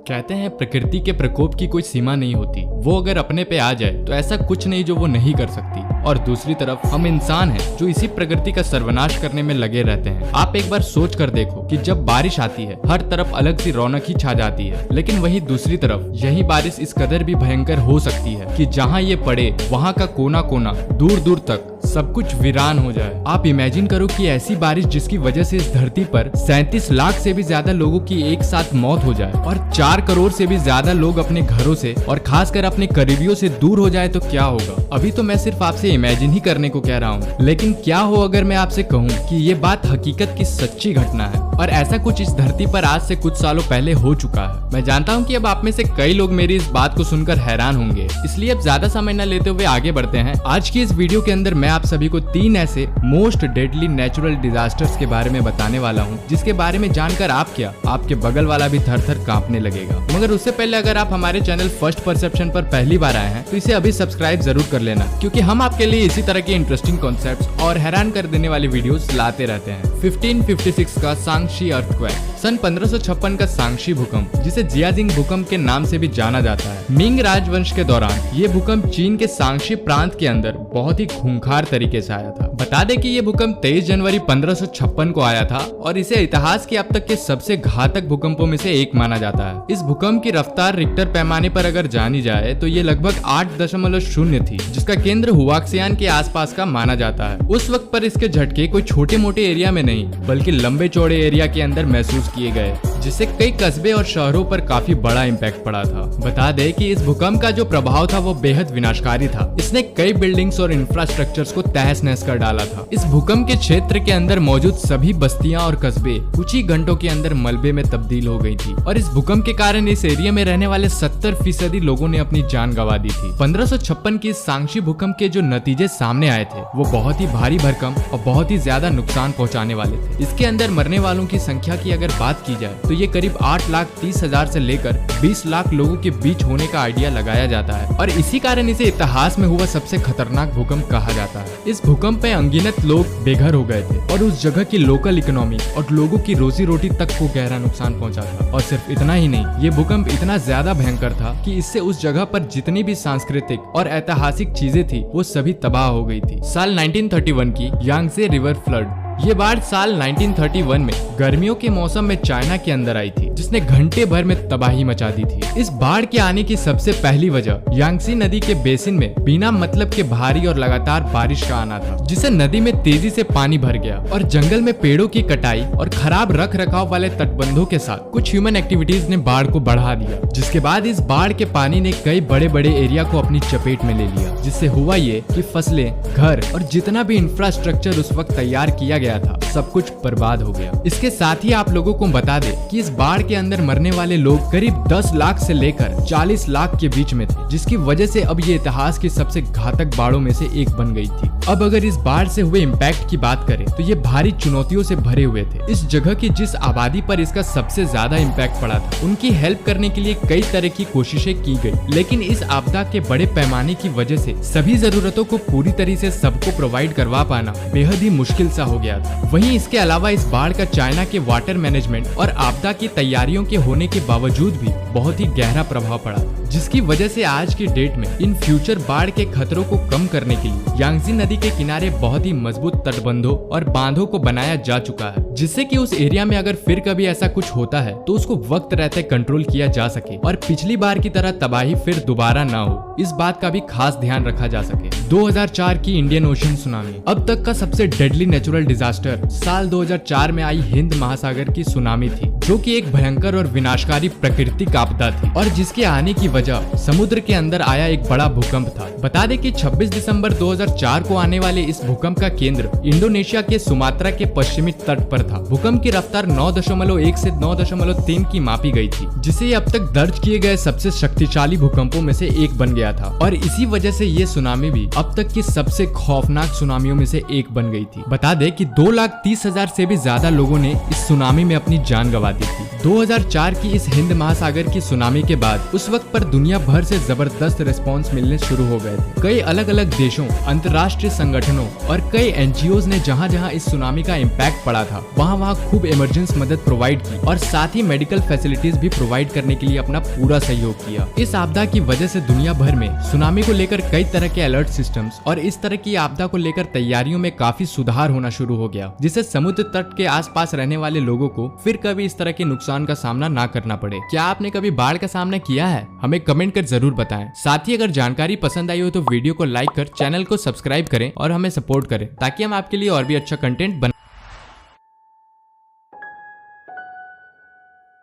कहते हैं प्रकृति के प्रकोप की कोई सीमा नहीं होती। वो अगर अपने पे आ जाए तो ऐसा कुछ नहीं जो वो नहीं कर सकती। और दूसरी तरफ हम इंसान हैं जो इसी प्रकृति का सर्वनाश करने में लगे रहते हैं। आप एक बार सोच कर देखो कि जब बारिश आती है हर तरफ अलग सी रौनक ही छा जाती है, लेकिन वही दूसरी तरफ यही बारिश इस कदर भी भयंकर हो सकती है कि जहाँ ये पड़े वहाँ का कोना कोना दूर दूर तक सब कुछ वीरान हो जाए। आप इमेजिन करो कि ऐसी बारिश जिसकी वजह से इस धरती पर 37 लाख से भी ज्यादा लोगों की एक साथ मौत हो जाए और 4 करोड़ से भी ज्यादा लोग अपने घरों से और खासकर अपने करीबियों से दूर हो जाए तो क्या होगा। अभी तो मैं सिर्फ आपसे इमेजिन ही करने को कह रहा हूँ, लेकिन क्या हो अगर मैं आपसे कहूँ कि ये बात हकीकत की सच्ची घटना है और ऐसा कुछ इस धरती पर आज से कुछ सालों पहले हो चुका है। मैं जानता हूँ कि अब आप में से कई लोग मेरी इस बात को सुनकर हैरान होंगे, इसलिए अब ज्यादा समय न लेते हुए आगे बढ़ते हैं। आज की इस वीडियो के अंदर मैं आप सभी को 3 ऐसे मोस्ट डेडली नेचुरल डिजास्टर्स के बारे में बताने वाला हूँ, जिसके बारे में जानकर आप क्या आपके बगल वाला भी थर थर कांपने लगेगा। मगर उससे पहले अगर आप हमारे चैनल फर्स्ट परसेप्शन पर पहली बार आए हैं तो इसे अभी सब्सक्राइब जरूर कर लेना, क्योंकि हम आपके लिए इसी तरह के इंटरेस्टिंग कॉन्सेप्ट्स और हैरान कर देने वाली वीडियोस लाते रहते हैं। 1556 का सांगशी अर्थक्वेक, सन 1556 का सांगशी भूकंप, जिसे जियाजिंग भूकंप के नाम से भी जाना जाता है। मिंग राजवंश के दौरान ये भूकंप चीन के सांगशी प्रांत के अंदर बहुत ही खूंखार तरीके से आया था। बता दें कि ये भूकंप 23 जनवरी 1556 को आया था और इसे इतिहास के अब तक के सबसे घातक भूकंपों में से एक माना जाता है। इस भूकंप की रफ्तार रिक्टर पैमाने पर अगर जानी जाए तो ये लगभग 8.0 थी, जिसका केंद्र हुआक्सियान के आसपास का माना जाता है। उस वक्त पर इसके झटके कोई छोटे मोटे एरिया में नहीं बल्कि लंबे चौड़े एरिया के अंदर महसूस किए गए, जिससे कई कस्बे और शहरों पर काफी बड़ा इम्पैक्ट पड़ा था। बता दें कि इस भूकंप का जो प्रभाव था वो बेहद विनाशकारी था। इसने कई बिल्डिंग्स और इंफ्रास्ट्रक्चर्स को तहस नहस कर डाला था। इस भूकंप के क्षेत्र के अंदर मौजूद सभी बस्तियां और कस्बे कुछ ही घंटों के अंदर मलबे में तब्दील हो गई थी और इस भूकंप के कारण इस एरिया में रहने वाले 70% लोगों ने अपनी जान गंवा दी थी। 1556 की सांगशी भूकंप के जो नतीजे सामने आए थे वो बहुत ही भारी भरकम और बहुत ही ज्यादा नुकसान पहुंचाने वाले थे। इसके अंदर मरने वालों की संख्या की अगर बात की जाए तो ये करीब 8,30,000 से लेकर 20 लाख लोगों के बीच होने का आइडिया लगाया जाता है और इसी कारण इसे इतिहास में हुआ सबसे खतरनाक भूकंप कहा जाता है। इस भूकंप में अनगिनत लोग बेघर हो गए थे और उस जगह की लोकल इकोनॉमी और लोगों की रोजी रोटी तक को गहरा नुकसान पहुंचा था। और सिर्फ इतना ही नहीं, ये भूकंप इतना ज्यादा भयंकर था कि इससे उस जगह पर जितनी भी सांस्कृतिक और ऐतिहासिक चीजें थी वो सभी तबाह हो गई थी। साल 1931 की यांगसे रिवर फ्लड, ये बाढ़ साल 1931 में गर्मियों के मौसम में चाइना के अंदर आई थी, जिसने घंटे भर में तबाही मचा दी थी। इस बाढ़ के आने की सबसे पहली वजह यांगसी नदी के बेसिन में बिना मतलब के भारी और लगातार बारिश का आना था, जिससे नदी में तेजी से पानी भर गया और जंगल में पेड़ों की कटाई और खराब रख रखाव वाले तटबंधों के साथ कुछ ह्यूमन एक्टिविटीज ने बाढ़ को बढ़ा दिया। जिसके बाद इस बाढ़ के पानी ने कई बड़े बड़े एरिया को अपनी चपेट में ले लिया, जिससे हुआ ये कि फसलें, घर और जितना भी इंफ्रास्ट्रक्चर उस वक्त तैयार किया गया था सब कुछ बर्बाद हो गया। इसके साथ ही आप लोगों को बता दें कि इस बाढ़ के अंदर मरने वाले लोग करीब 10 लाख से लेकर 40 लाख के बीच में थे, जिसकी वजह से अब ये इतिहास की सबसे घातक बाढ़ों में से एक बन गई थी। अब अगर इस बाढ़ से हुए इम्पैक्ट की बात करें तो ये भारी चुनौतियों से भरे हुए थे। इस जगह की जिस आबादी पर इसका सबसे ज्यादा इम्पैक्ट पड़ा था उनकी हेल्प करने के लिए कई तरह की कोशिशें की गई, लेकिन इस आपदा के बड़े पैमाने की वजह से सभी जरूरतों को पूरी तरह से सबको प्रोवाइड करवा पाना बेहद ही मुश्किल सा हो गया था। वहीं इसके अलावा इस बाढ़ का चाइना के वाटर मैनेजमेंट और आपदा की तैयारियों के होने के बावजूद भी बहुत ही गहरा प्रभाव पड़ा, जिसकी वजह से आज की डेट में इन फ्यूचर बाढ़ के खतरों को कम करने के लिए यांगजी नदी के किनारे बहुत ही मजबूत तटबंधों और बांधों को बनाया जा चुका है, जिससे कि उस एरिया में अगर फिर कभी ऐसा कुछ होता है तो उसको वक्त रहते कंट्रोल किया जा सके और पिछली बार की तरह तबाही फिर दोबारा ना हो, इस बात का भी खास ध्यान रखा जा सके। 2004 की इंडियन ओशन सुनामी अब तक का सबसे डेडली नेचुरल डिजास्टर साल 2004 में आई हिंद महासागर की सुनामी थी, जो कि एक भयंकर और विनाशकारी प्राकृतिक आपदा थी और जिसके आने की वजह समुद्र के अंदर आया एक बड़ा भूकंप था। बता दें कि 26 दिसंबर 2004 को आने वाले इस भूकंप का केंद्र इंडोनेशिया के सुमात्रा के पश्चिमी तट पर था। भूकंप की रफ्तार 9.1 से 9.3 की मापी गई थी, जिसे अब तक दर्ज किए गए सबसे शक्तिशाली भूकंपों में से एक बन गया था और इसी वजह से ये सुनामी भी अब तक की सबसे खौफनाक सुनामियों में से एक बन गई थी। बता दे कि 2,30,000 से भी ज्यादा लोगों ने इस सुनामी में अपनी जान गंवा दी थी। 2004 की इस हिंद महासागर की सुनामी के बाद उस वक्त पर दुनिया भर से जबरदस्त रिस्पांस मिलने शुरू हो गए थे। कई अलग अलग देशों, अंतर्राष्ट्रीय संगठनों और कई एनजीओ ने जहां जहां इस सुनामी का इम्पैक्ट पड़ा था वहां खूब इमरजेंसी मदद प्रोवाइड की और साथ ही मेडिकल फैसिलिटीज भी प्रोवाइड करने के लिए अपना पूरा सहयोग किया। इस आपदा की वजह से दुनिया भर में सुनामी को लेकर कई तरह के अलर्ट सिस्टम्स और इस तरह की आपदा को लेकर तैयारियों में काफी सुधार होना शुरू हो गया, जिससे समुद्र तट के आसपास रहने वाले लोगों को फिर कभी इस तरह के नुकसान का सामना ना करना पड़े। क्या आपने कभी बाढ़ का सामना किया है? हमें कमेंट कर जरूर बताएं। साथ ही अगर जानकारी पसंद आई हो तो वीडियो को लाइक कर चैनल को सब्सक्राइब करें और हमें सपोर्ट करें ताकि हम आपके लिए और भी अच्छा कंटेंट बना